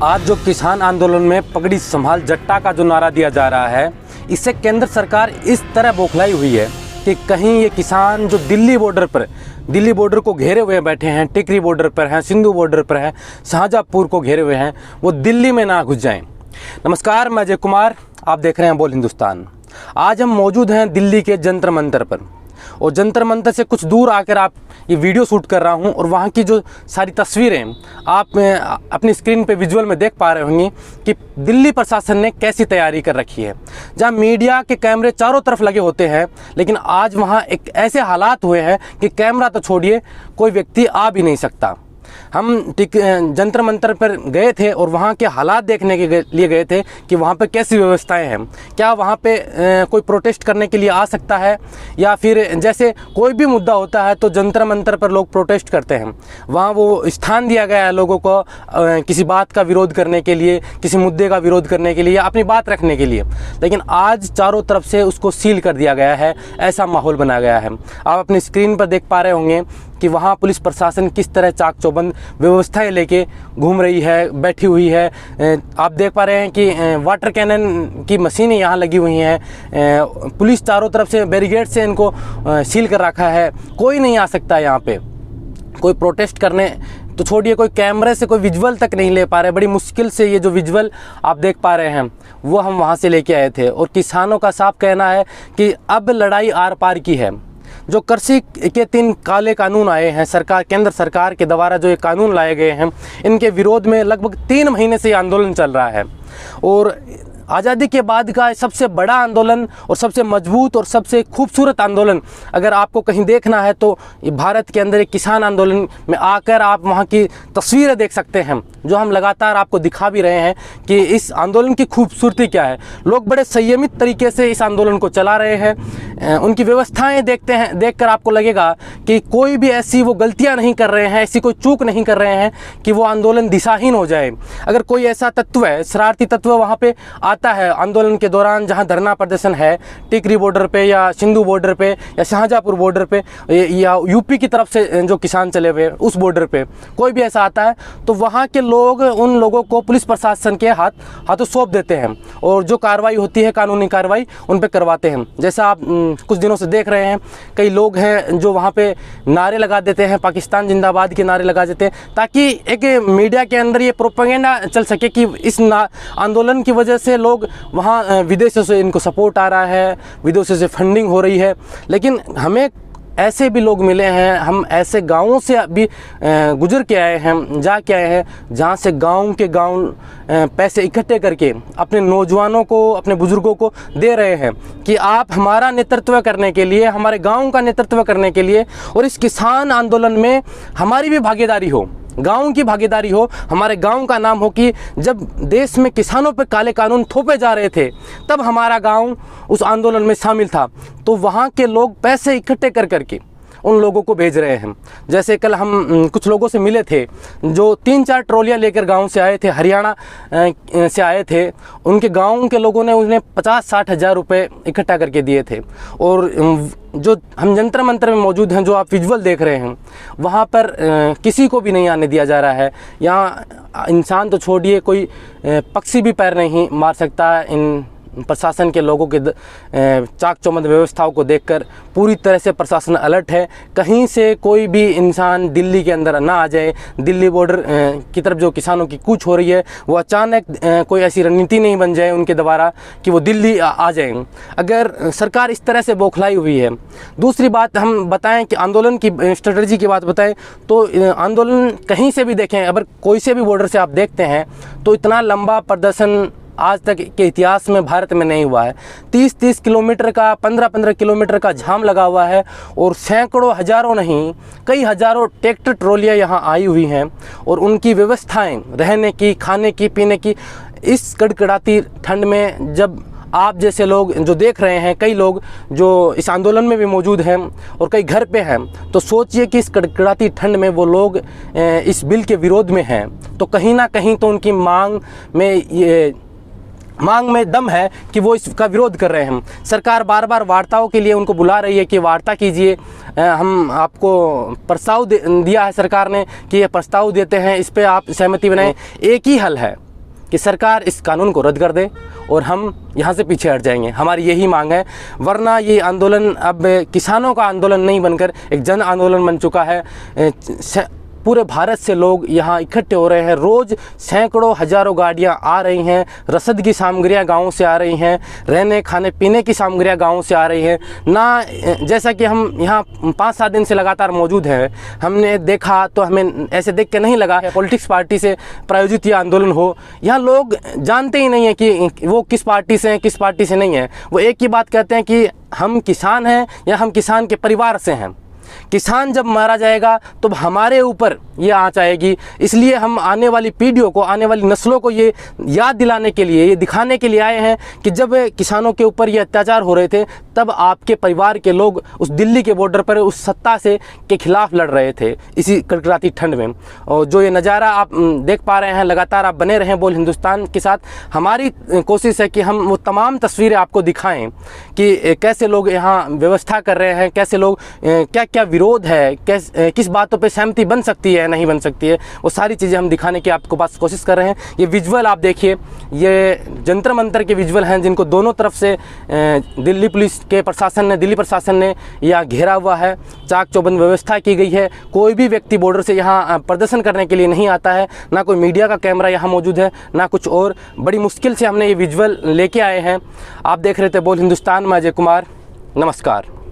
आज जो किसान आंदोलन में पगड़ी संभाल जट्टा का जो नारा दिया जा रहा है, इससे केंद्र सरकार इस तरह बौखलाई हुई है कि कहीं ये किसान जो दिल्ली बॉर्डर को घेरे हुए बैठे हैं, टिकरी बॉर्डर पर हैं, सिंधु बॉर्डर पर हैं, शाहजहाँपुर को घेरे हुए हैं, वो दिल्ली में ना घुस जाएं। नमस्कार, मैं अजय कुमार, आप देख रहे हैं बोल हिंदुस्तान। आज हम मौजूद हैं दिल्ली के जंतर मंतर पर, और जंतर मंतर से कुछ दूर आकर आप ये वीडियो शूट कर रहा हूं, और वहां की जो सारी तस्वीरें आप अपनी स्क्रीन पे विजुअल में देख पा रहे होंगे कि दिल्ली प्रशासन ने कैसी तैयारी कर रखी है। जहां मीडिया के कैमरे चारों तरफ लगे होते हैं, लेकिन आज वहां एक ऐसे हालात हुए हैं कि कैमरा तो छोड़िए, कोई व्यक्ति आ भी नहीं सकता। हम जंतर मंतर पर गए थे और वहाँ के हालात देखने के लिए गए थे कि वहाँ पे कैसी व्यवस्थाएं हैं, क्या वहाँ पे कोई प्रोटेस्ट करने के लिए आ सकता है, या फिर जैसे कोई भी मुद्दा होता है तो जंतर मंतर पर लोग प्रोटेस्ट करते हैं। वहाँ वो स्थान दिया गया है लोगों को किसी बात का विरोध करने के लिए, किसी मुद्दे का विरोध करने के लिए, अपनी बात रखने के लिए, लेकिन आज चारों तरफ से उसको सील कर दिया गया है। ऐसा माहौल बना गया है। आप अपनी स्क्रीन पर देख पा रहे होंगे कि वहाँ पुलिस प्रशासन किस तरह चाक चौबंद व्यवस्थाएं लेके घूम रही है, बैठी हुई है। आप देख पा रहे हैं कि वाटर कैनन की मशीनें यहाँ लगी हुई हैं। पुलिस चारों तरफ से बैरिकेड से इनको सील कर रखा है। कोई नहीं आ सकता यहाँ पे, कोई प्रोटेस्ट करने तो छोड़िए, कोई कैमरे से कोई विजुअल तक नहीं ले पा रहे। बड़ी मुश्किल से ये जो विजुअल आप देख पा रहे हैं वो हम वहाँ से लेके आए थे। और किसानों का साफ कहना है कि अब लड़ाई आर पार की है। जो कृषि के 3 काले कानून आए हैं, केंद्र सरकार के द्वारा जो ये कानून लाए गए हैं, इनके विरोध में लगभग 3 महीने से ये आंदोलन चल रहा है। और आज़ादी के बाद का सबसे बड़ा आंदोलन और सबसे मजबूत और सबसे खूबसूरत आंदोलन अगर आपको कहीं देखना है तो ये भारत के अंदर एक किसान आंदोलन में आकर आप वहाँ की तस्वीरें देख सकते हैं, जो हम लगातार आपको दिखा भी रहे हैं कि इस आंदोलन की खूबसूरती क्या है। लोग बड़े संयमित तरीके से इस आंदोलन को चला रहे हैं। उनकी व्यवस्थाएं देखकर आपको लगेगा कि कोई भी ऐसी वो गलतियाँ नहीं कर रहे हैं, ऐसी कोई चूक नहीं कर रहे हैं कि वो आंदोलन दिशाहीन हो जाए। अगर कोई ऐसा तत्व है, शरारती तत्व वहाँ पे आता है आंदोलन के दौरान, जहां धरना प्रदर्शन है टिकरी बॉर्डर पे या सिंधु बॉर्डर पे या शाहजहाँपुर बॉर्डर पे या यूपी की तरफ से जो किसान चले हुए उस बॉर्डर पे, कोई भी ऐसा आता है तो वहां के लोग उन लोगों को पुलिस प्रशासन के हाथों सौंप देते हैं, और जो कार्रवाई होती है, कानूनी कार्रवाई उन पे करवाते हैं। जैसा आप कुछ दिनों से देख रहे हैं, कई लोग हैं जो वहाँ पे नारे लगा देते हैं, पाकिस्तान जिंदाबाद के नारे लगा देते हैं, ताकि एक मीडिया के अंदर ये प्रोपेगेंडा चल सके कि इस आंदोलन की वजह से लोग वहाँ विदेशों से इनको सपोर्ट आ रहा है, विदेशों से फंडिंग हो रही है। लेकिन हमें ऐसे भी लोग मिले हैं, हम ऐसे गांवों से अभी गुजर के आए हैं, जा के आए हैं, जहाँ से गांव के गांव पैसे इकट्ठे करके अपने नौजवानों को, अपने बुजुर्गों को दे रहे हैं कि आप हमारा नेतृत्व करने के लिए, हमारे गांव का नेतृत्व करने के लिए, और इस किसान आंदोलन में हमारी भी भागीदारी हो, गांव की भागीदारी हो, हमारे गांव का नाम हो कि जब देश में किसानों पर काले कानून थोपे जा रहे थे तब हमारा गांव उस आंदोलन में शामिल था। तो वहाँ के लोग पैसे इकट्ठे कर करके उन लोगों को भेज रहे हैं। जैसे कल हम कुछ लोगों से मिले थे जो 3-4 ट्रॉलियाँ लेकर गांव से आए थे, हरियाणा से आए थे। उनके गांव के लोगों ने उन्हें 50-60 हज़ार रुपये इकट्ठा करके दिए थे। और जो हम जंतर मंतर में मौजूद हैं, जो आप विजुअल देख रहे हैं, वहाँ पर किसी को भी नहीं आने दिया जा रहा है। यहाँ इंसान तो छोड़िए, कोई पक्षी भी पैर नहीं मार सकता। इन प्रशासन के लोगों के चाक चौबंद व्यवस्थाओं को देखकर पूरी तरह से प्रशासन अलर्ट है। कहीं से कोई भी इंसान दिल्ली के अंदर ना आ जाए। दिल्ली बॉर्डर की तरफ जो किसानों की कूच हो रही है, वो अचानक कोई ऐसी रणनीति नहीं बन जाए उनके द्वारा कि वो दिल्ली आ जाए, अगर सरकार इस तरह से बौखलाई हुई है। दूसरी बात हम बताएं कि आंदोलन की स्ट्रेटजी की बात बताएं तो आंदोलन कहीं से भी देखें, अगर कोई से भी बॉर्डर से आप देखते हैं तो इतना लंबा प्रदर्शन आज तक के इतिहास में भारत में नहीं हुआ है। 30-30 किलोमीटर का, 15-15 किलोमीटर का जाम लगा हुआ है, और सैकड़ों, हज़ारों नहीं, कई हज़ारों ट्रैक्टर ट्रॉलियाँ यहाँ आई हुई हैं, और उनकी व्यवस्थाएं रहने की, खाने की, पीने की, इस कड़कड़ाती ठंड में जब आप जैसे लोग जो देख रहे हैं, कई लोग जो इस आंदोलन में भी मौजूद हैं और कई घर पे हैं, तो सोचिए कि इस कड़कड़ाती ठंड में वो लोग इस बिल के विरोध में हैं, तो कहीं ना कहीं तो उनकी मांग में दम है कि वो इसका विरोध कर रहे हैं। सरकार बार बार वार्ताओं के लिए उनको बुला रही है कि वार्ता कीजिए, हम आपको प्रस्ताव दिया है सरकार ने कि ये प्रस्ताव देते हैं, इस पर आप सहमति बनाएं। एक ही हल है, कि सरकार इस कानून को रद्द कर दे और हम यहाँ से पीछे हट जाएंगे। हमारी यही मांग है, वरना ये आंदोलन अब किसानों का आंदोलन नहीं बनकर एक जन आंदोलन बन चुका है। पूरे भारत से लोग यहाँ इकट्ठे हो रहे हैं, रोज़ सैकड़ों हज़ारों गाड़ियाँ आ रही हैं, रसद की सामग्रियाँ गाँव से आ रही हैं, रहने खाने पीने की सामग्रियाँ गाँव से आ रही हैं ना। जैसा कि हम यहाँ 5-7 दिन से लगातार मौजूद हैं, हमने देखा तो हमें ऐसे देख के नहीं लगा पॉलिटिक्स पार्टी से प्रायोजित ये आंदोलन हो। यहाँ लोग जानते ही नहीं है कि वो किस पार्टी से हैं, किस पार्टी से नहीं है। वो एक ही बात कहते हैं कि हम किसान हैं या हम किसान के परिवार से हैं। किसान जब मारा जाएगा तो हमारे ऊपर ये आँच आएगी। इसलिए हम आने वाली पीढ़ियों को, आने वाली नस्लों को ये याद दिलाने के लिए, ये दिखाने के लिए आए हैं कि जब किसानों के ऊपर ये अत्याचार हो रहे थे तब आपके परिवार के लोग उस दिल्ली के बॉर्डर पर उस सत्ता से के खिलाफ लड़ रहे थे इसी कड़कड़ाती ठंड में। और जो ये नज़ारा आप देख पा रहे हैं, लगातार आप बने रहें बोल हिंदुस्तान के साथ। हमारी कोशिश है कि हम वो तमाम तस्वीरें आपको दिखाएँ कि कैसे लोग यहाँ व्यवस्था कर रहे हैं, कैसे लोग क्या क्या विरोध है, किस बातों पे सहमति बन सकती है, नहीं बन सकती है, वो सारी चीज़ें हम दिखाने की आपको पास कोशिश कर रहे हैं। ये विजुअल आप देखिए, ये जंतर मंतर के विजुअल हैं जिनको दोनों तरफ से दिल्ली पुलिस के प्रशासन ने, दिल्ली प्रशासन ने यहाँ घेरा हुआ है। चाक चौबंद व्यवस्था की गई है। कोई भी व्यक्ति बॉर्डर से यहाँ प्रदर्शन करने के लिए नहीं आता है, ना कोई मीडिया का कैमरा यहाँ मौजूद है, ना कुछ और। बड़ी मुश्किल से हमने ये विजुअल लेके आए हैं। आप देख रहे थे बोल हिंदुस्तान में अजय कुमार। नमस्कार।